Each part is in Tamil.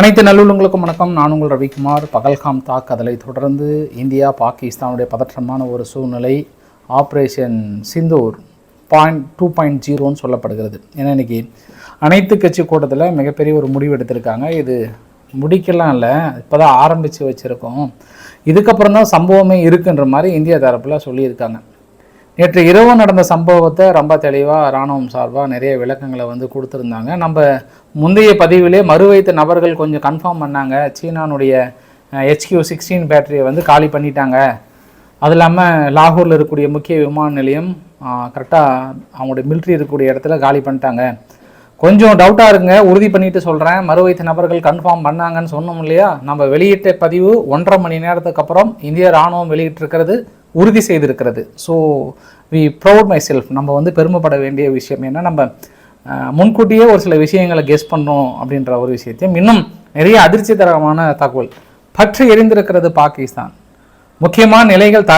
அனைத்து நல்லுள்ளங்களுக்கும் வணக்கம். நான் உங்கள் ரவிக்குமார். பகல்காம் தாக்குதலை தொடர்ந்து இந்தியா பாகிஸ்தானுடைய பதற்றமான ஒரு சூழ்நிலை ஆப்ரேஷன் சிந்தூர் 2.0 சொல்லப்படுகிறது. ஏன்னா இன்றைக்கி அனைத்து கட்சி கூட்டத்தில் மிகப்பெரிய ஒரு முடிவு எடுத்திருக்காங்க. இது முடிக்கலாம் இல்லை, இப்போ தான் ஆரம்பித்து வச்சுருக்கோம், இதுக்கப்புறம் தான் சம்பவமே இருக்குன்ற மாதிரி இந்தியா தரப்பில் சொல்லியிருக்காங்க. நேற்று இரவு நடந்த சம்பவத்தை ரொம்ப தெளிவாக இராணுவம் சார்பாக நிறைய விளக்கங்களை கொடுத்துருந்தாங்க. நம்ம முந்தைய பதிவிலே மறுவைத்த நபர்கள் கொஞ்சம் கன்ஃபார்ம் பண்ணாங்க. சீனானுடைய HQ-16 பேட்டரியை காலி பண்ணிட்டாங்க. அது இல்லாமல் லாகூரில் இருக்கக்கூடிய முக்கிய விமான நிலையம் கரெக்டாக அவங்களுடைய மிலிட்ரி இருக்கக்கூடிய இடத்துல காலி பண்ணிட்டாங்க. கொஞ்சம் டவுட்டாக இருக்குங்க, உறுதி பண்ணிட்டு சொல்கிறேன். மறுவைத்த நபர்கள் கன்ஃபார்ம் பண்ணாங்கன்னு சொன்னோம் இல்லையா? நம்ம வெளியிட்ட பதிவு 1.5 மணி நேரத்துக்கு அப்புறம் இந்திய இராணுவம் வெளியிட்டிருக்கிறது உறுதி செய்திருக்கிறது. So we proud myself. நம்ம பெருமைப்பட வேண்டிய விஷயம் என்ன, நம்ம முன்கூட்டியே ஒரு சில விஷயங்களை கெஸ் பண்ணோம் அப்படின்ற ஒரு விஷயத்தையும், இன்னும் நிறைய அதிர்ச்சி தரமான தகவல் பற்றி எரிந்திருக்கிறது. பாகிஸ்தான் முக்கியமான நிலைகள்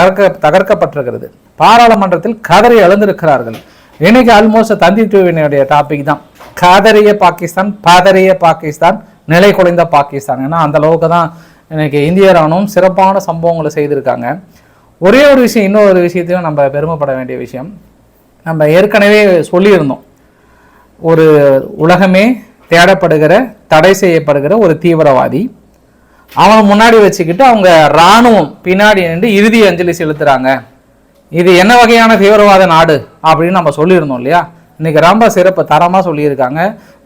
தகர்க்கப்பட்டிருக்கிறது. பாராளுமன்றத்தில் கதறி எழுந்திருக்கிறார்கள். இன்னைக்கு ஆல்மோஸ்ட் தந்தி டிவியினுடைய டாபிக் தான் கதறிய பாகிஸ்தான், பதறிய பாகிஸ்தான், நிலை குலைந்த பாகிஸ்தான். ஏன்னா அந்த அளவுக்கு தான் இன்னைக்கு இந்திய ராணுவம் சிறப்பான சம்பவங்களை செய்திருக்காங்க. ஒரே ஒரு விஷயம், இன்னொரு விஷயத்தையும் நம்ம பெருமைப்பட வேண்டிய விஷயம், நம்ம ஏற்கனவே சொல்லியிருந்தோம், ஒரு உலகமே தேடப்படுகிற தடை செய்யப்படுகிற ஒரு தீவிரவாதி, அவனை முன்னாடி வச்சுக்கிட்டு அவங்க இராணுவம் பின்னாடி நின்று இறுதி அஞ்சலி செலுத்துகிறாங்க. இது என்ன வகையான தீவிரவாத நாடு அப்படின்னு நம்ம சொல்லியிருந்தோம் இல்லையா? இன்னைக்கு ரொம்ப சிறப்பு தரமாக சொல்லியிருக்காங்க.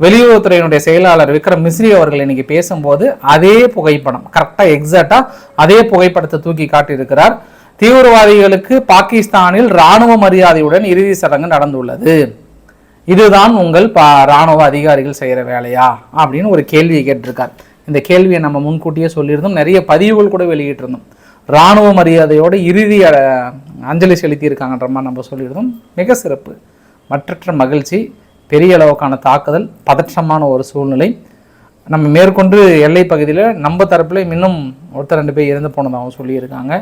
வெளியுறவுத்துறையினுடைய செயலாளர் விக்ரம் மிஸ்ரி அவர்கள் இன்னைக்கு பேசும்போது அதே புகைப்படம் கரெக்டாக எக்ஸாக்டாக அதே புகைப்படத்தை தூக்கி காட்டியிருக்கிறார். தீவிரவாதிகளுக்கு பாகிஸ்தானில் இராணுவ மரியாதையுடன் இறுதி சடங்கு நடந்துள்ளது. இதுதான் உங்கள் இராணுவ அதிகாரிகள் செய்கிற வேலையா அப்படின்னு ஒரு கேள்வியை கேட்டிருக்கார். இந்த கேள்வியை நம்ம முன்கூட்டியே சொல்லியிருந்தோம், நிறைய பதிவுகள் கூட வெளியிட்டிருந்தோம். இராணுவ மரியாதையோடு இறுதி அஞ்சலி செலுத்தியிருக்காங்கன்ற மாதிரி நம்ம சொல்லியிருந்தோம். மிக சிறப்பு, மற்றற்ற மகிழ்ச்சி. பெரிய அளவுக்கான தாக்குதல், பதற்றமான ஒரு சூழ்நிலை. நம்ம மேற்கொண்டு எல்லை பகுதியில் நம்ம தரப்புல இன்னும் 1-2 பேர் இறந்து போனதாகவும் சொல்லியிருக்காங்க.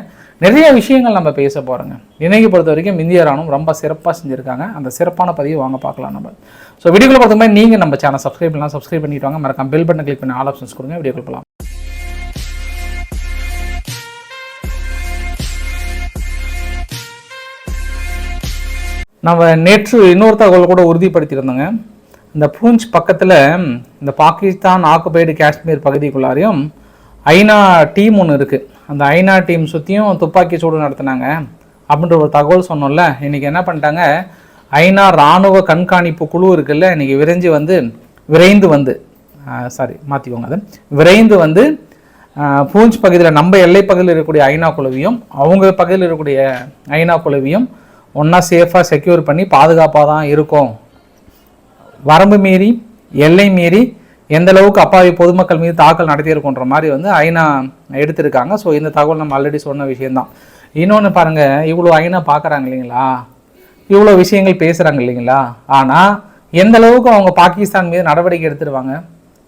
நிறைய விஷயங்கள் நம்ம பேச போகிறோங்க. இன்னைக்கு பொறுத்த வரைக்கும் இந்திய ராணுவம் ரொம்ப சிறப்பாக செஞ்சுருக்காங்க. அந்த சிறப்பான பதிவு வாங்க பார்க்கலாம் நம்ம. ஸோ வீடியோக்குள்ள பார்த்த மாதிரி நீங்கள் நம்ம சேனல் சப்ஸ்கிரைப் பண்ணலாம், சப்ஸ்கிரைப் பண்ணிட்டு வாங்க. மறக்காம பெல் பட்டன் கிளிக் பண்ணி ஆல் ஆப்ஷன்ஸ் கொடுங்க. வீடியோக்குள்ள போகலாம். நம்ம நேற்று இன்னொரு தகவல் கூட உறுதிப்படுத்தியிருந்தோங்க. இந்த பூஞ்ச் பக்கத்தில் இந்த பாகிஸ்தான் ஆக்குபைடு காஷ்மீர் பகுதிக்குள்ளாரையும் ஐநா டீம் ஒன்று இருக்குது. அந்த ஐநா டீம் சுற்றியும் துப்பாக்கி சூடு நடத்தினாங்க அப்படின்ற ஒரு தகவல் சொன்னோம்ல. இன்றைக்கி என்ன பண்ணிட்டாங்க, ஐநா இராணுவ கண்காணிப்பு குழு இருக்குல்ல, இன்றைக்கி விரைந்து வந்து பூஞ்ச் பகுதியில் நம்ம எல்லை பகுதியில் இருக்கக்கூடிய ஐநா குழுவையும் அவங்க பகுதியில் இருக்கக்கூடிய ஐநா குழுவையும் ஒன்றா சேஃபாக செக்யூர் பண்ணி பாதுகாப்பாக தான் இருக்கும். வரம்பு மீறி எல்லை மீறி எந்த அளவுக்கு அப்பாவி பொதுமக்கள் மீது தாக்கல் நடத்தியிருக்குன்ற மாதிரி ஐநா எடுத்திருக்காங்க. ஸோ இந்த தகவல் நம்ம ஆல்ரெடி சொன்ன விஷயந்தான். இன்னொன்று பாருங்கள், இவ்வளோ ஐநா பார்க்குறாங்க இல்லைங்களா, இவ்வளோ விஷயங்கள் பேசுகிறாங்க இல்லைங்களா, ஆனால் எந்த அளவுக்கு அவங்க பாகிஸ்தான் மீது நடவடிக்கை எடுத்துருவாங்க?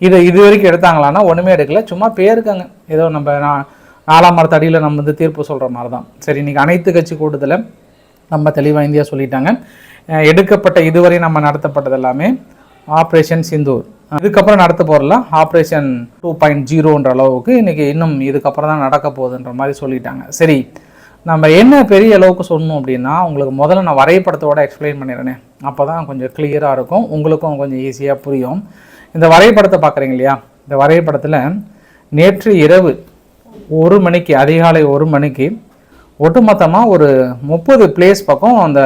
இது வரைக்கும் எடுத்தாங்களான்னா ஒன்றுமே எடுக்கல, சும்மா பேருக்காங்க. ஏதோ நம்ம 4ஆம் மரத்து அடியில் நம்ம தீர்ப்பு சொல்கிற மாதிரி தான். சரி, இன்றைக்கி அனைத்து கட்சி கூட்டத்தில் நம்ம தெளிவாக இந்தியா சொல்லிட்டாங்க. எடுக்கப்பட்ட இதுவரை நம்ம நடத்தப்பட்டது எல்லாமே ஆப்ரேஷன் சிந்தூர். இதுக்கப்புறம் நடத்த போகிறலாம் ஆப்ரேஷன் 2.0ன்ற அளவுக்கு இன்றைக்கி இன்னும் இதுக்கப்புறம் தான் நடக்க போகுதுன்ற மாதிரி சொல்லிட்டாங்க. சரி, நம்ம என்ன பெரிய அளவுக்கு சொன்னோம் அப்படின்னா, உங்களுக்கு முதல்ல நான் வரைபடத்தோடு எக்ஸ்பிளைன் பண்ணிடுறேனே, அப்போ தான் கொஞ்சம் கிளியராக இருக்கும், உங்களுக்கும் கொஞ்சம் ஈஸியாக புரியும். இந்த வரைபடத்தை பார்க்குறீங்க இல்லையா? இந்த வரைபடத்தில் நேற்று இரவு 1 மணிக்கு, அதிகாலை 1 மணிக்கு ஒட்டுமொத்தமாக ஒரு 30 பிளேஸ் பக்கம் அந்த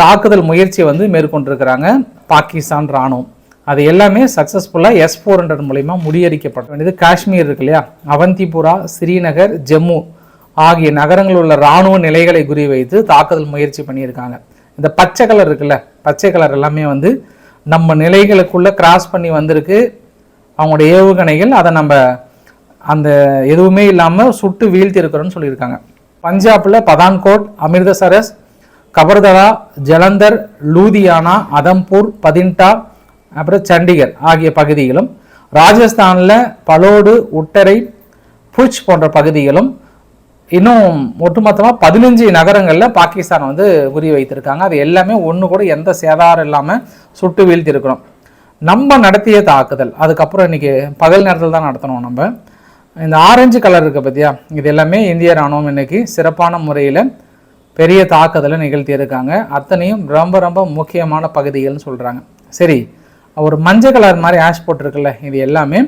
தாக்குதல் முயற்சியை மேற்கொண்டிருக்கிறாங்க பாகிஸ்தான் இராணுவம். அது எல்லாமே சக்ஸஸ்ஃபுல்லாக S-400 மூலமா முறியடிக்கப்பட வேண்டியது. காஷ்மீர் இருக்கு இல்லையா, அவந்திபுரா, ஸ்ரீநகர், ஜம்மு ஆகிய நகரங்களில் உள்ள இராணுவ நிலைகளை குறிவைத்து தாக்குதல் முயற்சி பண்ணியிருக்காங்க. இந்த பச்சை கலர் இருக்குல்ல, பச்சை கலர் எல்லாமே நம்ம நிலைகளுக்குள்ளே கிராஸ் பண்ணி வந்திருக்கு அவங்களுடைய ஏவுகணைகள். அதை நம்ம அந்த எதுவுமே இல்லாமல் சுட்டு வீழ்த்தி இருக்கிறோன்னு சொல்லியிருக்காங்க. பஞ்சாபில் பதான்கோட், அமிர்தசரஸ், கபர்தலா, ஜலந்தர், லூதியானா, அதம்பூர், பதின்டா, அப்புறம் சண்டிகர் ஆகிய பகுதிகளும், ராஜஸ்தானில் பலோடு, உட்டரை, புச் போன்ற பகுதிகளும், இன்னும் ஒட்டுமொத்தமாக 15 நகரங்களில் பாகிஸ்தான் குறி வைத்திருக்காங்க. அது எல்லாமே ஒன்று கூட எந்த சேதாரம் இல்லாமல் சுட்டு வீழ்த்திருக்கிறோம். நம்ம நடத்திய தாக்குதல் அதுக்கப்புறம் இன்றைக்கி பகல் நேரத்தில் தான் நடத்தணும். நம்ம இந்த ஆரஞ்சு கலர் இருக்குது பார்த்தியா, இது எல்லாமே இந்திய இராணுவம் இன்றைக்கி சிறப்பான முறையில் பெரிய தாக்குதலை நிகழ்த்தியிருக்காங்க. அத்தனையும் ரொம்ப ரொம்ப முக்கியமான பகுதிகள்னு சொல்கிறாங்க. சரி, ஒரு மஞ்சள் கலர் மாதிரி ஆஷ் போட்டிருக்குல்ல, இது எல்லாமே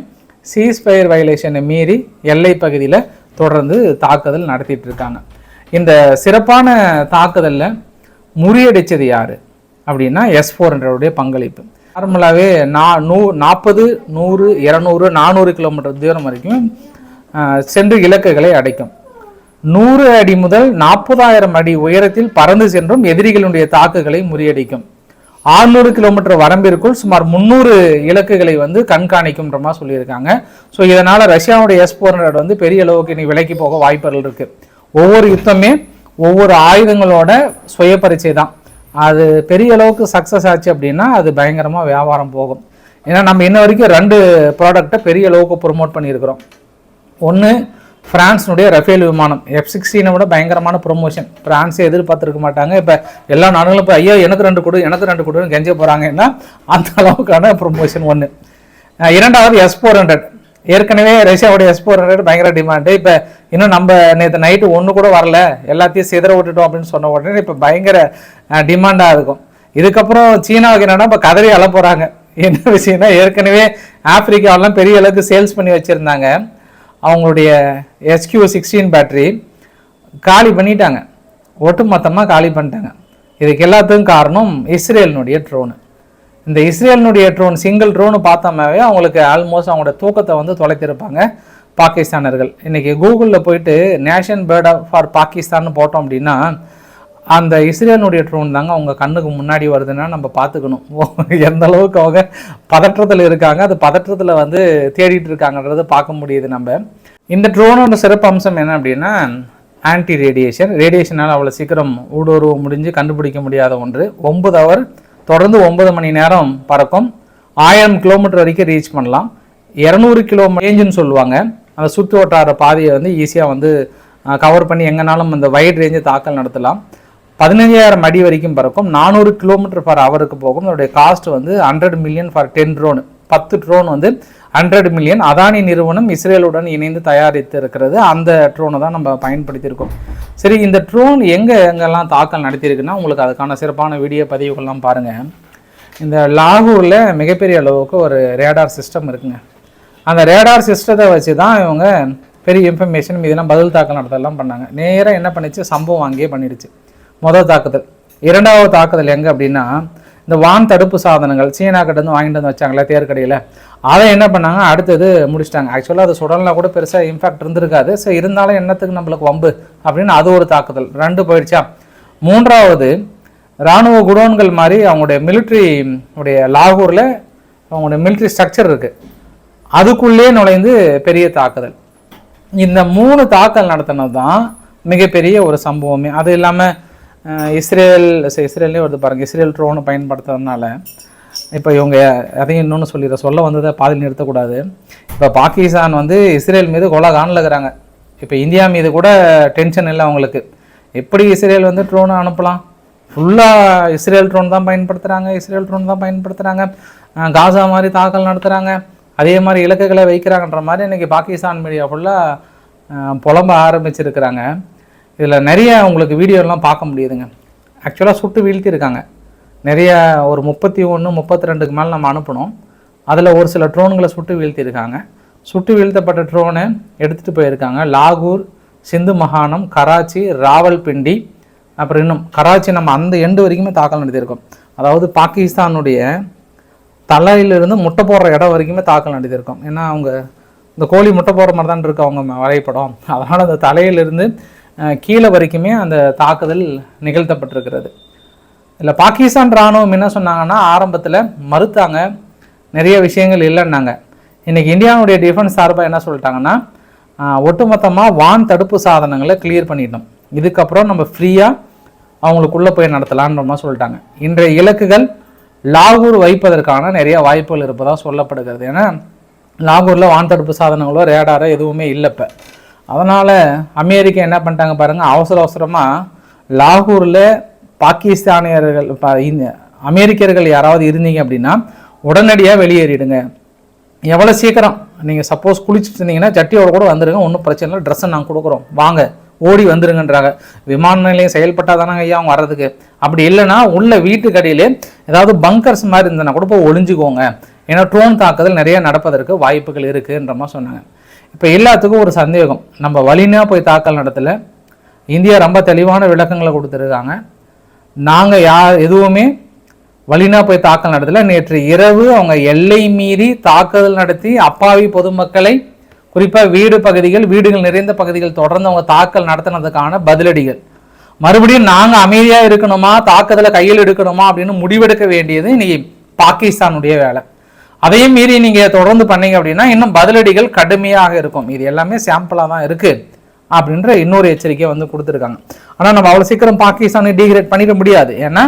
சீஸ்ஃபயர் வயலேஷனை மீறி எல்லை பகுதியில் தொடர்ந்து தாக்குதல் நடத்திட்டு இருக்காங்க. இந்த சிறப்பான தாக்குதலில் முறியடித்தது யார் அப்படின்னா S-400 பங்களிப்பு. நார்மலாகவே 40, 100, 200, 400 கிலோமீட்டர் தூரம் வரைக்கும் சென்று இலக்குகளை அடைக்கும். 100 அடி முதல் 40,000 அடி உயரத்தில் பறந்து சென்றும் எதிரிகளுடைய தாக்குகளை முறியடிக்கும். 600 கிலோமீட்டர் வரம்பிற்குள் சுமார் 300 இலக்குகளை கண்காணிக்கும்ன்ற மாதிரி சொல்லியிருக்காங்க. ஸோ இதனால் ரஷ்யாவுடைய S-400 பெரிய அளவுக்கு இனி விலைக்கு போக வாய்ப்புகள் இருக்குது. ஒவ்வொரு யுத்தமே ஒவ்வொரு ஆயுதங்களோட சுய பரீட்சை தான். அது பெரிய அளவுக்கு சக்ஸஸ் ஆச்சு அப்படின்னா அது பயங்கரமாக வியாபாரம் போகும். ஏன்னா நம்ம இன்ன வரைக்கும் 2 ப்ராடக்டை பெரிய அளவுக்கு ப்ரொமோட் பண்ணியிருக்கிறோம். ஒன்று ஃப்ரான்ஸினுடைய ரஃபேல் விமானம் F-16 விட பயங்கரமான ப்ரொமோஷன். ஃப்ரான்ஸை எதிர்பார்த்துருக்க மாட்டாங்க. இப்போ எல்லா நாடுகளும் இப்போ ஐயா எனக்கு 2 கொடு எனக்கு 2 கொடுன்னு கெஞ்ச போகிறாங்கன்னா அந்த அளவுக்கான ப்ரொமோஷன் ஒன்று. இரண்டாவது S-400. ஏற்கனவே ரஷ்யாவுடைய S-400 பயங்கர டிமாண்டு. இப்போ இன்னும் நம்ம நேற்று நைட்டு ஒன்று கூட வரல, எல்லாத்தையும் சிதற விட்டுட்டோம் அப்படின்னு சொன்ன உடனே இப்போ பயங்கர டிமாண்டாக இருக்கும். இதுக்கப்புறம் சீனாவுக்கு என்னன்னா இப்போ கதறி அழ போகிறாங்க. என்ன விஷயம்னா, ஏற்கனவே ஆப்பிரிக்காவெல்லாம் பெரிய அளவுக்கு சேல்ஸ் பண்ணி வச்சுருந்தாங்க. அவங்களுடைய SQ-16 பேட்டரி காலி பண்ணிட்டாங்க, ஒட்டுமொத்தமாக காலி பண்ணிட்டாங்க. இதுக்கு எல்லாத்துக்கும் காரணம் இஸ்ரேலினுடைய ட்ரோனு. இந்த இஸ்ரேலினுடைய ட்ரோன், சிங்கிள் ட்ரோனு பார்த்தோம்னாவே அவங்களுக்கு ஆல்மோஸ்ட் அவங்களோட தூக்கத்தை தொலைத்திருப்பாங்க பாகிஸ்தானர்கள். இன்றைக்கி கூகுளில் போயிட்டு நேஷன் பேர்ட் ஃபார் பாகிஸ்தான் போட்டோம் அப்படின்னா அந்த இஸ்ரேலினுடைய ட்ரோன் தாங்க அவங்க கண்ணுக்கு முன்னாடி வருதுன்னா நம்ம பார்த்துக்கணும் எந்த அளவுக்கு அவங்க பதற்றத்தில் இருக்காங்க, அது பதற்றத்தில் தேடிட்டு இருக்காங்கன்றது பார்க்க முடியுது. நம்ம இந்த ட்ரோனோட சிறப்பு அம்சம் என்ன அப்படின்னா ஆன்டி ரேடியேஷனால் அவ்வளோ சீக்கிரம் ஊடுருவ முடிஞ்சு கண்டுபிடிக்க முடியாத ஒன்று. 9 ஹவர் தொடர்ந்து 9 மணி நேரம் பறக்கும். 1000 கிலோமீட்டர் வரைக்கும் ரீச் பண்ணலாம். 200 கிலோமீட்டர் ரேஞ்சுன்னு சொல்லுவாங்க. அந்த சுற்று வட்டார பாதையை ஈஸியாக கவர் பண்ணி எங்கேனாலும் அந்த வைட் ரேஞ்சு தாக்கல் நடத்தலாம். 15,000 அடி வரைக்கும் பறக்கும். 400 கிலோமீட்டர் பர் ஹவருக்கு போகும். அதோடைய cost 100 million for 10 drone. 10 drone 100 million. Adani நிறுவனம் இஸ்ரேலுடன் இணைந்து தயாரித்து இருக்கிறது. அந்த ட்ரோனை தான் நம்ம பயன்படுத்தியிருக்கோம். சரி, இந்த ட்ரோன் எங்கெல்லாம் தாக்கல் நடத்தியிருக்குன்னா உங்களுக்கு அதுக்கான சிறப்பான வீடியோ பதிவுகள்லாம் பாருங்கள். இந்த லாகூரில் மிகப்பெரிய அளவுக்கு ஒரு ரேடார் சிஸ்டம் இருக்குங்க. அந்த ரேடார் சிஸ்டத்தை வச்சு தான் இவங்க பெரிய இன்ஃபர்மேஷன் இதெல்லாம் பதில் தாக்கல் நடத்தலாம் பண்ணாங்க. நேராக என்ன பண்ணிச்சு, சம்பவம் அங்கேயே பண்ணிடுச்சு. முதல் தாக்குதல். இரண்டாவது தாக்குதல் எங்கே அப்படின்னா இந்த வான் தடுப்பு சாதனங்கள் சீனா கிட்டேருந்து வாங்கிட்டு வந்து வச்சாங்களே தேர்க்கடையில், அதை என்ன பண்ணாங்க, அடுத்தது முடிச்சிட்டாங்க. ஆக்சுவலாக அது சுடலாம் கூட பெருசாக இம்பாக்ட் இருந்திருக்காது. ஸோ இருந்தாலும் என்னத்துக்கு நம்மளுக்கு வம்பு அப்படின்னு அது ஒரு தாக்குதல். 2 போயிடுச்சா. மூன்றாவது இராணுவ குடோன்கள் மாதிரி அவங்களுடைய மிலிட்ரி உடைய லாகூரில் அவங்களுடைய மிலிட்ரி ஸ்ட்ரக்சர் இருக்குது, அதுக்குள்ளே நுழைந்து பெரிய தாக்குதல். இந்த 3 தாக்கல் நடத்தினது தான் மிகப்பெரிய ஒரு சம்பவமே. அது இல்லாமல் இஸ்ரேல்லே வருது பாருங்கள், இஸ்ரேல் ட்ரோனை பயன்படுத்துறதுனால இப்போ இவங்க அதையும் இன்னொன்று சொல்ல வந்ததை பாதியில் நிறுத்தக்கூடாது. இப்போ பாகிஸ்தான் இஸ்ரேல் மீது கொலகானில் இருக்கிறாங்க. இப்போ இந்தியா மீது கூட டென்ஷன் இல்லை அவங்களுக்கு. எப்படி இஸ்ரேல் ட்ரோனை அனுப்பலாம், ஃபுல்லாக இஸ்ரேல் ட்ரோன் தான் பயன்படுத்துகிறாங்க. காசா மாதிரி தாக்கல் நடத்துகிறாங்க, அதே மாதிரி இலக்குகளை வைக்கிறாங்கன்ற மாதிரி இன்றைக்கி பாகிஸ்தான் மீடியா ஃபுல்லாக புலம்ப ஆரம்பிச்சிருக்கிறாங்க. இதில் நிறைய உங்களுக்கு வீடியோலாம் பார்க்க முடியுதுங்க. ஆக்சுவலாக சுட்டு வீழ்த்தியிருக்காங்க நிறைய. ஒரு 31, 32க்கு மேலே நம்ம அனுப்பணும். அதில் ஒரு சில ட்ரோன்களை சுட்டு வீழ்த்தியிருக்காங்க. சுட்டு வீழ்த்தப்பட்ட ட்ரோனை எடுத்துகிட்டு போயிருக்காங்க. லாகூர், சிந்து மகாணம், கராச்சி, ராவல்பிண்டி, அப்புறம் இன்னும் கராச்சி நம்ம அந்த எண்டு வரைக்குமே தாக்கல் நடத்தியிருக்கோம். அதாவது பாகிஸ்தானுடைய தலையிலிருந்து முட்டை போடுற இடம் வரைக்குமே தாக்கல் நடத்தியிருக்கோம். ஏன்னா அவங்க இந்த கோழி முட்டை போடுற மாதிரி தான் இருக்குது அவங்க வரைபடம். அதனால் அந்த தலையிலிருந்து கீழே வரைக்குமே அந்த தாக்குதல் நிகழ்த்தப்பட்டிருக்கிறது. இல்லை பாகிஸ்தான் இராணுவம் என்ன சொன்னாங்கன்னா ஆரம்பத்தில் மறுத்தாங்க, நிறைய விஷயங்கள் இல்லைன்னாங்க. இன்றைக்கி இந்தியாவுடைய டிஃபென்ஸ் சார்பாக என்ன சொல்லிட்டாங்கன்னா ஒட்டுமொத்தமாக வான் தடுப்பு சாதனங்களை கிளியர் பண்ணிட்டோம், இதுக்கப்புறம் நம்ம ஃப்ரீயாக அவங்களுக்குள்ளே போய் நடத்தலான்ற மாதிரி சொல்லிட்டாங்க. இன்றைய இலக்குகள் லாகூர் வைப்பதற்கான நிறைய வாய்ப்புகள் இருப்பதாக சொல்லப்படுகிறது. ஏன்னா லாகூரில் வான் தடுப்பு சாதனங்களோ ரேடாரோ எதுவுமே இல்லை. இப்போ அதனால் அமெரிக்கா என்ன பண்ணிட்டாங்க பாருங்கள், அவசரமாக லாகூரில் பாகிஸ்தானியர்கள் அமெரிக்கர்கள் யாராவது இருந்தீங்க அப்படின்னா உடனடியாக வெளியேறிடுங்க. எவ்வளோ சீக்கிரம் நீங்கள் சப்போஸ் குளிச்சுட்டு இருந்தீங்கன்னா ஜட்டியோட கூட வந்துடுங்க, ஒன்றும் பிரச்சனை இல்லை, ட்ரெஸ்ஸை நாங்கள் கொடுக்குறோம், வாங்க ஓடி வந்துருங்கன்றாங்க. விமான நிலையம் செயல்பட்டால் தானே ஐயா அவங்க வர்றதுக்கு. அப்படி இல்லைன்னா உள்ள வீட்டுக்கு அடியிலே ஏதாவது பங்கர்ஸ் மாதிரி இருந்ததுன்னா கூட போய் ஒளிஞ்சுக்கோங்க, ஏன்னா ட்ரோன் தாக்குதல் நிறைய நடப்பதற்கு வாய்ப்புகள் இருக்குன்ற மாதிரி சொன்னாங்க. இப்போ எல்லாத்துக்கும் ஒரு சந்தேகம், நம்ம வலினா போய் தாக்கல் நடத்தலை, இந்தியா ரொம்ப தெளிவான விளக்கங்களை கொடுத்துருக்காங்க. நாங்கள் எதுவுமே வலினா போய் தாக்கல் நடத்தலை. நேற்று இரவு அவங்க எல்லை மீறி தாக்குதல் நடத்தி அப்பாவி பொதுமக்களை, குறிப்பாக வீடுகள் நிறைந்த பகுதிகள் தொடர்ந்து அவங்க தாக்கல் நடத்தினதுக்கான பதிலடிகள். மறுபடியும் நாங்கள் அமைதியாக இருக்கணுமா, தாக்குதலை கையில் எடுக்கணுமா அப்படின்னு முடிவெடுக்க வேண்டியது இன்னைக்கு பாகிஸ்தானுடைய வேலை. அதையும் மீறி நீங்கள் தொடர்ந்து பண்ணீங்க அப்படின்னா இன்னும் பதிலடிகள் கடுமையாக இருக்கும். இது எல்லாமே சாம்பிளாக தான் இருக்குது அப்படின்ற இன்னொரு எச்சரிக்கையை வந்து கொடுத்துருக்காங்க. ஆனால் நம்ம அவ்வளோ சீக்கிரம் பாகிஸ்தானை டீக்ரேட் பண்ணிட முடியாது, ஏன்னா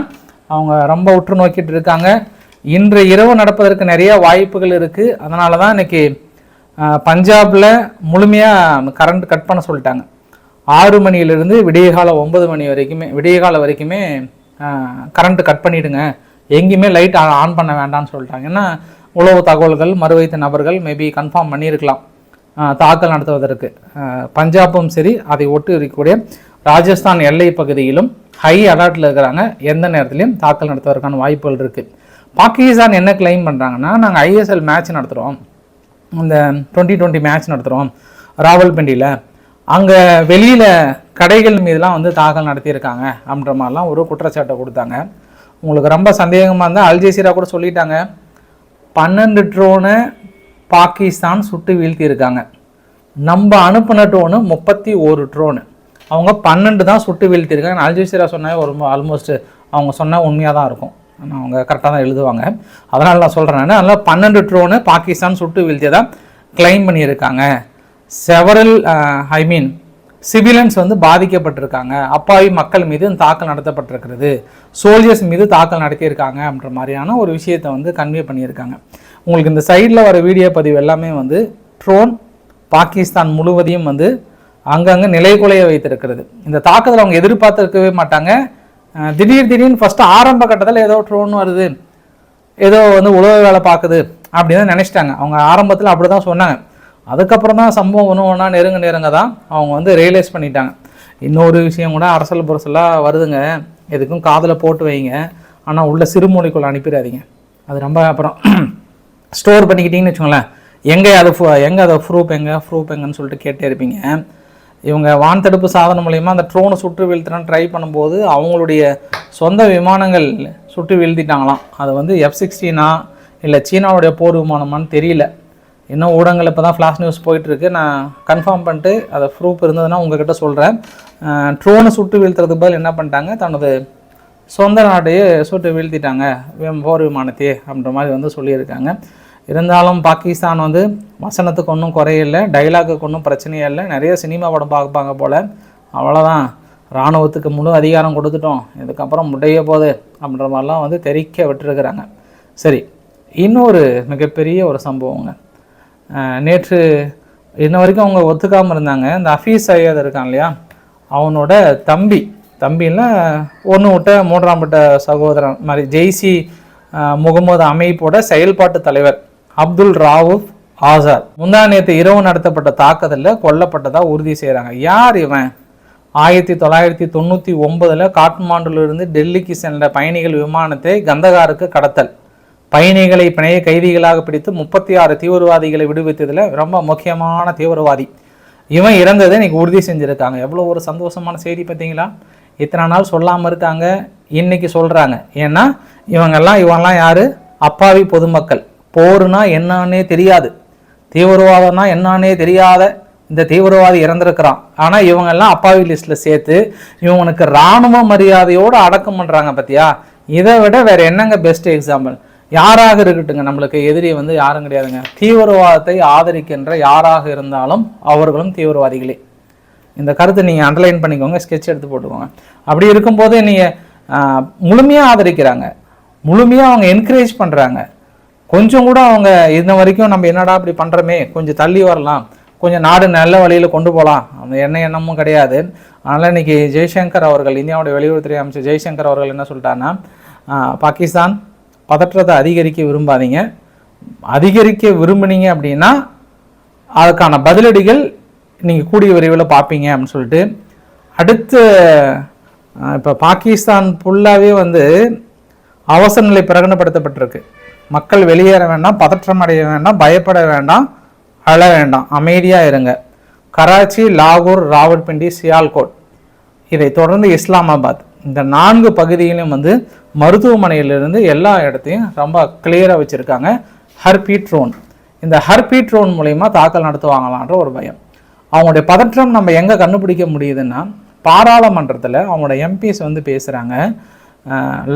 அவங்க ரொம்ப உற்று நோக்கிட்டு இருக்காங்க. இன்று இரவு நடப்பதற்கு நிறைய வாய்ப்புகள் இருக்குது. அதனால தான் இன்னைக்கு பஞ்சாபில் முழுமையாக கரண்ட் கட் பண்ண சொல்லிட்டாங்க. 6 மணியிலிருந்து விடியகால 9 மணி வரைக்குமே, விடியகால வரைக்குமே கரண்ட் கட் பண்ணிவிடுங்க, எங்கேயுமே லைட் ஆன் பண்ண வேண்டாம்னு சொல்லிட்டாங்க. ஏன்னா உளவு தகவல்கள் மறுவைத்த நபர்கள் மேபி கன்ஃபார்ம் பண்ணியிருக்கலாம் தாக்கல் நடத்துவதற்கு. பஞ்சாபும் சரி, அதை ஒட்டி இருக்கக்கூடிய ராஜஸ்தான் எல்லை பகுதியிலும் ஹை அலர்ட்டில் இருக்கிறாங்க, எந்த நேரத்துலையும் தாக்கல் நடத்துவதற்கான வாய்ப்புகள் இருக்குது. பாகிஸ்தான் என்ன கிளைம் பண்ணுறாங்கன்னா, நாங்கள் ISL மேட்ச் நடத்துகிறோம், இந்த 2020 மேட்ச் நடத்துகிறோம் ராவல்பிண்டியில், அங்கே வெளியில் கடைகள் மீதுலாம் வந்து தாக்கல் நடத்தியிருக்காங்க அப்படின்ற மாதிரிலாம் ஒரு குற்றச்சாட்டை கொடுத்தாங்க. உங்களுக்கு ரொம்ப சந்தேகமாக இருந்தால் அல் ஜசீரா கூட சொல்லிட்டாங்க, 12 ட்ரோனை பாகிஸ்தான் சுட்டு வீழ்த்தியிருக்காங்க, நம்ம அனுப்பின ட்ரோனு 31 ட்ரோனு, அவங்க 12 தான் சுட்டு வீழ்த்தியிருக்காங்க. அல் ஜசீரா சொன்னால் ஒரு ஆல்மோஸ்ட் அவங்க சொன்னால் உண்மையாக தான் இருக்கும், ஆனால் அவங்க கரெக்டாக தான் எழுதுவாங்க, அதனால் நான் சொல்கிறேன். அதனால் 12 ட்ரோனு பாகிஸ்தான் சுட்டு வீழ்த்தியதாக கிளைம் பண்ணியிருக்காங்க. செவரல் சிவிலியன்ஸ் வந்து பாதிக்கப்பட்டிருக்காங்க, அப்பாவி மக்கள் மீது தாக்கல் நடத்தப்பட்டிருக்கிறது, சோல்ஜர்ஸ் மீது தாக்கல் நடத்தியிருக்காங்க அப்படின்ற மாதிரியான ஒரு விஷயத்தை வந்து கன்வே பண்ணியிருக்காங்க. உங்களுக்கு இந்த சைடில் வர வீடியோ பதிவு எல்லாமே வந்து ட்ரோன் பாகிஸ்தான் முழுவதையும் வந்து அங்கங்கே நிலைகுலைய வைத்திருக்கிறது. இந்த தாக்குதல் அவங்க எதிர்பார்த்துருக்கவே மாட்டாங்க. திடீர்னு ஃபஸ்ட்டு ஆரம்ப கட்டத்தில் ஏதோ ட்ரோன் வருது, ஏதோ வந்து உளவு வேலை பார்க்குது அப்படின்னு நினச்சிட்டாங்க. அவங்க ஆரம்பத்தில் அப்படி தான் சொன்னாங்க. அதுக்கப்புறம் தான் சம்பவம் ஒன்று நெருங்க தான் அவங்க வந்து ரியலைஸ் பண்ணிட்டாங்க. இன்னொரு விஷயம் கூட அரசல் புரசலாக வருதுங்க, எதுக்கும் காதில் போட்டு வைங்க, ஆனால் உள்ள சிறுமொழிக்குள்ளே அனுப்பிடாதீங்க. அது ரொம்ப அப்புறம் ஸ்டோர் பண்ணிக்கிட்டிங்கன்னு வச்சுக்கோங்களேன், எங்கே அதை ப்ரூஃப் எங்கன்னு சொல்லிட்டு கேட்டே இருப்பீங்க. இவங்க வான்தடுப்பு சாதனம் மூலயமா அந்த ட்ரோனை சுட்டு வீழ்த்தினான்னு ட்ரை பண்ணும்போது அவங்களுடைய சொந்த விமானங்கள் சுட்டு வீழ்த்திட்டாங்களாம். அது வந்து F-16 இல்லை சீனாவுடைய போர் விமானமானு தெரியல. இன்னும் ஊடகங்கள் இப்போ தான் ஃப்ளாஷ் நியூஸ் போயிட்டுருக்கு, நான் கன்ஃபார்ம் பண்ணிட்டு அதை ப்ரூஃப் இருந்ததுன்னா உங்ககிட்ட சொல்கிறேன். ட்ரோனை சுட்டு வீழ்த்துறதுக்கு பதில் என்ன பண்ணிட்டாங்க, தனது சொந்த நாட்டையே சுட்டு வீழ்த்திட்டாங்க போர் விமானத்தையே அப்படின்ற மாதிரி வந்து சொல்லியிருக்காங்க. இருந்தாலும் பாகிஸ்தான் வந்து வசனத்துக்கு ஒன்றும் குறையில்லை, டைலாக்குக்கு ஒன்றும் பிரச்சனையே இல்லை, நிறைய சினிமா படம் பார்ப்பாங்க போல், அவ்வளோதான் இராணுவத்துக்கு முழு அதிகாரம் கொடுத்துட்டோம், இதுக்கப்புறம் முடைய போகுது அப்படின்ற மாதிரிலாம் வந்து தெரிக்க விட்டுருக்குறாங்க. சரி, இன்னொரு மிகப்பெரிய ஒரு சம்பவங்க, நேற்று இன்ன வரைக்கும் அவங்க ஒத்துக்காமல் இருந்தாங்க. இந்த ஹஃபீஸ் சையத் இருக்கான் இல்லையா, அவனோட தம்பியில் ஒன்று விட்ட 3ஆம் விட்ட சகோதரன் மாதிரி ஜெய்சி முகமது அமைப்போட செயல்பாட்டு தலைவர் அப்துல் ராவுஃப் ஆசாத் முந்தா நேற்று இரவு நடத்தப்பட்ட தாக்குதலில் கொல்லப்பட்டதாக உறுதி செய்கிறாங்க. யார் இவன்? 1999 காட்மாண்டுலிருந்து டெல்லிக்கு சென்ற பயணிகள் விமானத்தை கந்தகாருக்கு கடத்தல், பயணிகளை பிணைய கைதிகளாக பிடித்து 36 தீவிரவாதிகளை விடுவித்ததில் ரொம்ப முக்கியமான தீவிரவாதி இவன் இறந்ததை இன்னைக்கு உறுதி செஞ்சுருக்காங்க. எவ்வளோ ஒரு சந்தோஷமான செய்தி பார்த்தீங்களா? இத்தனை நாள் சொல்லாமல் இருக்காங்க, இன்னைக்கு சொல்கிறாங்க. ஏன்னா இவங்கெல்லாம் யார்? அப்பாவி பொதுமக்கள். போருனா என்னான்னே தெரியாது, தீவிரவாதம்னா என்னான்னே தெரியாத இந்த தீவிரவாதி இறந்துருக்கிறான். ஆனால் இவங்கெல்லாம் அப்பாவி லிஸ்ட்டில் சேர்த்து இவனுக்கு இராணுவ மரியாதையோடு அடக்கம் பண்ணுறாங்க. பார்த்தியா, இதை விட வேறு என்னங்க பெஸ்ட் எக்ஸாம்பிள்? யாராக இருக்கட்டுங்க, நம்மளுக்கு எதிரி வந்து யாரும் கிடையாதுங்க. தீவிரவாதத்தை ஆதரிக்கின்ற யாராக இருந்தாலும் அவர்களும் தீவிரவாதிகளே. இந்த கருத்தை நீங்கள் அண்டர்லைன் பண்ணிக்கோங்க, ஸ்கெட்ச் எடுத்து போட்டுக்கோங்க. அப்படி இருக்கும்போது நீங்கள் முழுமையாக ஆதரிக்கிறாங்க, முழுமையாக அவங்க என்கரேஜ் பண்ணுறாங்க. கொஞ்சம் கூட அவங்க இன்ன வரைக்கும் நம்ம என்னடா இப்படி பண்ணுறோமே, கொஞ்சம் தள்ளி வரலாம், கொஞ்சம் நாடு நல்ல வழியில் கொண்டு போகலாம், அந்த எண்ணமும் கிடையாது. அதனால் இன்றைக்கி ஜெய்சங்கர் அவர்கள், இந்தியாவுடைய வெளியுறவுத்துறை அமைச்சர் ஜெய்சங்கர் அவர்கள் என்ன சொல்லிட்டாங்கன்னா, பாகிஸ்தான் பதற்றத்தை அதிகரிக்க விரும்பாதீங்க. அதிகரிக்க விரும்புனீங்க அப்படின்னா அதுக்கான பதிலடிகள் நீங்கள் கூடிய விரைவில் பார்ப்பீங்க அப்படின்னு சொல்லிட்டு, அடுத்து இப்போ பாகிஸ்தான் ஃபுல்லாகவே வந்து அவசர நிலை பிரகடனப்படுத்தப்பட்டிருக்கு. மக்கள் வெளியேற வேண்டாம், பதற்றம் அடைய வேண்டாம், பயப்பட வேண்டாம், அழ வேண்டாம், அமைதியாக இருங்க. கராச்சி, லாகூர், ராவல்பிண்டி, சியால்கோட், இதை தொடர்ந்து இஸ்லாமாபாத், இந்த 4 பகுதியிலும் வந்து மருத்துவமனையிலிருந்து எல்லா இடத்தையும் ரொம்ப கிளியராக வச்சுருக்காங்க. ஹர்பீட் ட்ரோன், இந்த ஹர்பீட் ட்ரோன் மூலயமா தாக்கல் நடத்துவாங்களான்ற ஒரு பயம். அவங்களுடைய பதற்றம் நம்ம எங்கே கண்டுபிடிக்க முடியுதுன்னா, பாராளுமன்றத்தில் அவங்களோட எம்பிஸ் வந்து பேசுகிறாங்க,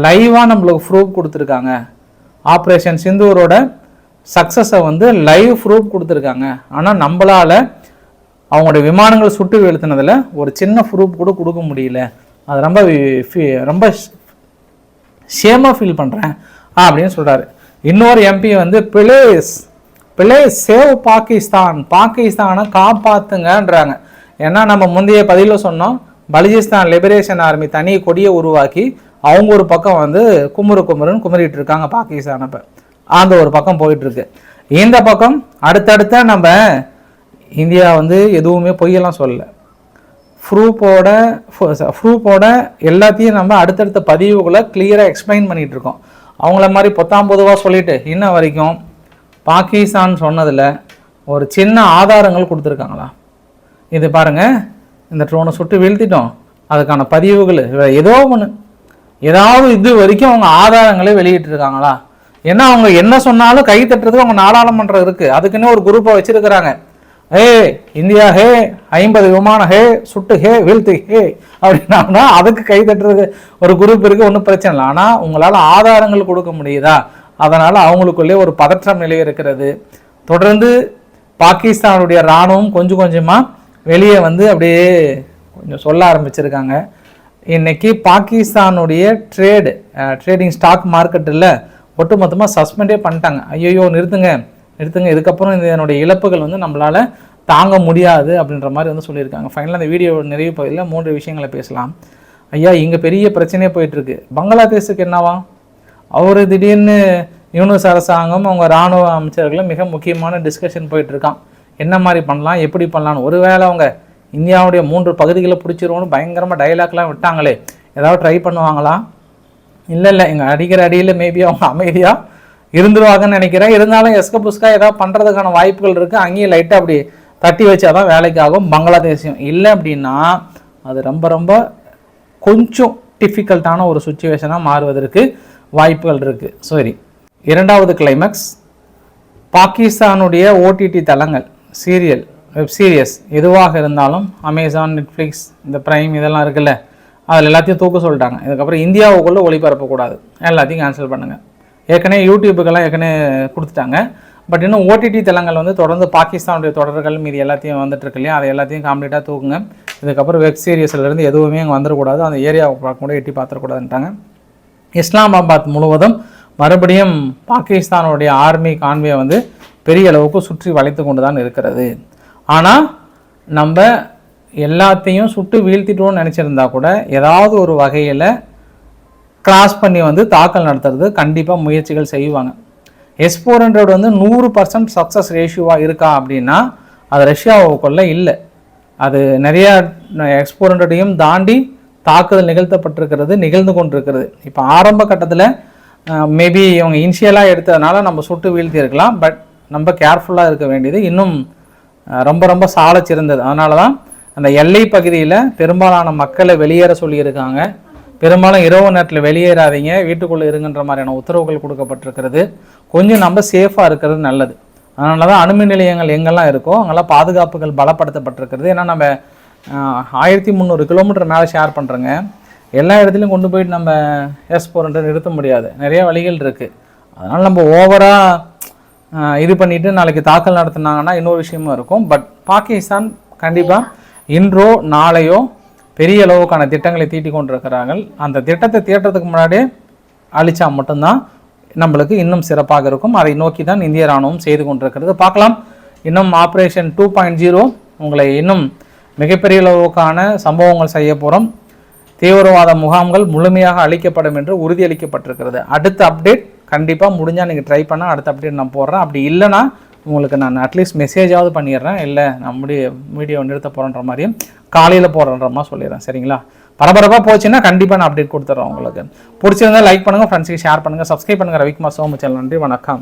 லைவாக நம்மளுக்கு ப்ரூஃப் கொடுத்துருக்காங்க. ஆப்ரேஷன் சிந்தூரோட சக்ஸஸை வந்து லைவ் ப்ரூஃப் கொடுத்துருக்காங்க. ஆனால் நம்மளால் அவங்களுடைய விமானங்கள் சுட்டு வீழ்த்தினதில் ஒரு சின்ன ப்ரூஃப் கூட கொடுக்க முடியல. அது ரொம்ப ஷேமாக ஃபீல் பண்ணுறேன் அப்படின்னு சொல்கிறாரு. இன்னொரு எம்பி வந்து பிளேஸ் சேவ் பாகிஸ்தானை காப்பாற்றுங்கன்றாங்க. ஏன்னா நம்ம முந்தைய பதிவில் சொன்னோம், பலுச்சிஸ்தான் லிபரேஷன் ஆர்மி தனி கொடியை உருவாக்கி அவங்க ஒரு பக்கம் வந்து குமுறுன்னு குமரிட்டு இருக்காங்க பாகிஸ்தான். இப்போ அந்த ஒரு பக்கம் போயிட்டுருக்கு. இந்த பக்கம் அடுத்தடுத்த நம்ம இந்தியா வந்து எதுவுமே பொய்யெல்லாம் சொல்லலை. ப்ரூஃபோட எல்லாத்தையும் நம்ம அடுத்தடுத்த பதிவுகளை கிளியராக எக்ஸ்பிளைன் பண்ணிகிட்டு இருக்கோம். அவங்கள மாதிரி பொதுவாக சொல்லிட்டு இன்ன வரைக்கும் பாகிஸ்தான் சொன்னதில் ஒரு சின்ன ஆதாரங்கள் கொடுத்துருக்காங்களா? இது பாருங்கள், இந்த ட்ரோனை சுட்டு வீழ்த்திட்டோம், அதுக்கான பதிவுகள் ஏதாவது இது வரைக்கும் அவங்க ஆதாரங்களே வெளியிட்டிருக்காங்களா? ஏன்னா அவங்க என்ன சொன்னாலும் கை தட்டுறதுக்கு அவங்க நாடாளுமன்றம் இருக்குது, அதுக்குன்னு ஒரு குரூப்பை வச்சுருக்கிறாங்க. இந்தியா ஹே, 50 விமானம் ஹே, சுட்டு ஹே, வீழ்த்து ஹே அப்படின்னா அதுக்கு கை தட்டுறதுக்கு ஒரு குரூப் இருக்குது, ஒன்றும் பிரச்சனை இல்லை. ஆனால் உங்களால் ஆதாரங்கள் கொடுக்க முடியுதா? அதனால் அவங்களுக்குள்ளே ஒரு பதற்றம் நிலை இருக்கிறது. தொடர்ந்து பாகிஸ்தானுடைய இராணுவம் கொஞ்சம் கொஞ்சமாக வெளியே வந்து அப்படியே கொஞ்சம் சொல்ல ஆரம்பிச்சிருக்காங்க. இன்றைக்கி பாகிஸ்தானுடைய ட்ரேடிங் ஸ்டாக் மார்க்கெட்டில் ஒட்டுமொத்தமாக சஸ்பெண்டே பண்ணிட்டாங்க. ஐயோ நிறுத்துங்க, இதுக்கப்புறம் இதனுடைய இழப்புகள் வந்து நம்மளால் தாங்க முடியாது அப்படின்ற மாதிரி வந்து சொல்லியிருக்காங்க. ஃபைனலாக அந்த வீடியோ நிறைவு பகுதியில் 3 விஷயங்களை பேசலாம். ஐயா, இங்கே பெரிய பிரச்சனையே போயிட்டுருக்கு. பங்களாதேஷுக்கு என்னவா? அவர் திடீர்னு யூனுஸ் அரசாங்கம் அவங்க இராணுவ அமைச்சர்களும் மிக முக்கியமான டிஸ்கஷன் போயிட்டுருக்கான். என்ன மாதிரி பண்ணலாம், எப்படி பண்ணலான்னு. ஒருவேளை அவங்க இந்தியாவுடைய 3 பகுதிகளை பிடிச்சிருவோன்னு பயங்கரமாக டைலாக்லாம் விட்டாங்களே, ஏதாவது ட்ரை பண்ணுவாங்களா? இல்லை, எங்கள் அடிக்கிற அடியில் மேபி அவங்க அமைதியாக இருந்துருவாங்கன்னு நினைக்கிறேன். இருந்தாலும் எஸ்க புஸ்கா ஏதாவது பண்ணுறதுக்கான வாய்ப்புகள் இருக்குது. அங்கேயும் லைட்டாக அப்படி தட்டி வச்சாதான் வேலைக்கு ஆகும். பங்களாதேஷையும் இல்லை அப்படின்னா அது ரொம்ப கொஞ்சம் டிஃபிகல்ட்டான ஒரு சுச்சுவேஷனாக மாறுவதற்கு வாய்ப்புகள் இருக்குது. சரி, 2வது கிளைமேக்ஸ், பாகிஸ்தானுடைய ஓடிடி தளங்கள், சீரியல், வெப் சீரியஸ் எதுவாக இருந்தாலும் அமேசான், நெட்ஃப்ளிக்ஸ், இந்த ப்ரைம் இதெல்லாம் இருக்குல்ல, அதில் எல்லாத்தையும் தூக்க சொல்லிட்டாங்க. இதுக்கப்புறம் இந்தியாவுக்குள்ளே ஒளிபரப்பக்கூடாது, எல்லாத்தையும் கேன்சல் பண்ணுங்கள். ஏற்கனவே யூடியூபுக்கெல்லாம் கொடுத்துட்டாங்க. பட் இன்னும் ஓடிடி தளங்கள் வந்து தொடர்ந்து பாகிஸ்தானுடைய தொடர்கள் மீது எல்லாத்தையும் வந்துட்டு இருக்கு இல்லையா, அதை எல்லாத்தையும் கம்ப்ளீட்டாக தூக்குங்க. இதுக்கப்புறம் வெப் சீரியஸ்லேருந்து எதுவுமே அங்கே வந்துடக்கூடாது, அந்த ஏரியாவை பார்க்க கூட எட்டி பார்த்துடக்கூடாதுன்ட்டாங்க. இஸ்லாமாபாத் முழுவதும் மறுபடியும் பாகிஸ்தானுடைய ஆர்மி கான்வே வந்து பெரிய அளவுக்கு சுற்றி வளைத்து கொண்டு தான் இருக்கிறது. ஆனால் நம்ம எல்லாத்தையும் சுட்டு வீழ்த்திட்டோன்னு நினச்சிருந்தா கூட ஏதாவது ஒரு வகையில் கிராஸ் பண்ணி வந்து தாக்கல் நடத்துறது கண்டிப்பாக முயற்சிகள் செய்வாங்க. S-400 வந்து 100% சக்ஸஸ் ரேஷியோவாக இருக்கா அப்படின்னா அது ரஷ்யாவுக்குள்ளே இல்லை. அது நிறையா S-400ஐயும் தாண்டி தாக்குதல் நிகழ்ந்து கொண்டிருக்கிறது. இப்போ ஆரம்ப கட்டத்தில் மேபி இவங்க இனிஷியலாக எடுத்ததுனால நம்ம சுட்டு வீழ்த்தி இருக்கலாம். பட் நம்ம கேர்ஃபுல்லாக இருக்க வேண்டியது இன்னும் ரொம்ப சாலச்சிறந்தது. அதனால தான் அந்த எல்லை பகுதியில் பெரும்பாலான மக்களை வெளியேற சொல்லியிருக்காங்க. பெரும்பாலும் இரவு நேரத்தில் வெளியேறாதீங்க, வீட்டுக்குள்ளே இருங்கன்ற மாதிரியான உத்தரவுகள் கொடுக்கப்பட்டிருக்கிறது. கொஞ்சம் நம்ம சேஃபாக இருக்கிறது நல்லது. அதனால தான் அணுமின் நிலையங்கள் எங்கெல்லாம் இருக்கோ அங்கெல்லாம் பாதுகாப்புகள் பலப்படுத்தப்பட்டிருக்கிறது. ஏன்னா நம்ம 1300 கிலோமீட்டர் மேலே ஷேர் பண்ணுறோங்க. எல்லா இடத்துலையும் கொண்டு போயிட்டு நம்ம S-400 நிறுத்த முடியாது, நிறைய வழிகள் இருக்குது. அதனால் நம்ம ஓவராக இது பண்ணிவிட்டு நாளைக்கு தாக்கல் நடத்தினாங்கன்னா இன்னொரு விஷயமும் இருக்கும். பட் பாகிஸ்தான் கண்டிப்பாக இன்றோ நாளையோ பெரிய அளவுக்கான திட்டங்களை தீட்டி கொண்டிருக்கிறார்கள். அந்த திட்டத்தை தீட்டுறதுக்கு முன்னாடியே அழிச்சா மட்டும்தான் நம்மளுக்கு இன்னும் சிறப்பாக இருக்கும். அதை நோக்கி தான் இந்திய இராணுவம் செய்து கொண்டிருக்கிறது. பார்க்கலாம், இன்னும் ஆப்ரேஷன் 2.0 உங்களை இன்னும் மிகப்பெரிய அளவுக்கான சம்பவங்கள் செய்ய போகிறோம். தீவிரவாத முகாம்கள் முழுமையாக அழிக்கப்படும் என்று உறுதியளிக்கப்பட்டிருக்கிறது. அடுத்த அப்டேட் கண்டிப்பாக முடிஞ்சால் நீங்கள் ட்ரை பண்ணால் அடுத்த அப்டேட் நான் போடுறேன். அப்படி இல்லைனா உங்களுக்கு நான் அட்லீஸ்ட் மெசேஜாவது பண்ணிடுறேன். இல்லை நான் வீடியோ நிறுத்த போகிறேன்ற மாதிரியும் காலையில் போடுறன்ற மாதிரி சொல்லிடுறேன். சரிங்களா? பரபரப்பாக போச்சுன்னா கண்டிப்பாக நான் அப்டேட் கொடுத்துட்றேன் உங்களுக்கு. பிடிச்சிருந்தா லைக் பண்ணுங்கள், ஃப்ரெண்ட்ஸுக்கு ஷேர் பண்ணுங்கள், சப்ஸ்கிரைப் பண்ணுங்கள். ரவிக்குமார் சோமு சேனல். நன்றி, வணக்கம்.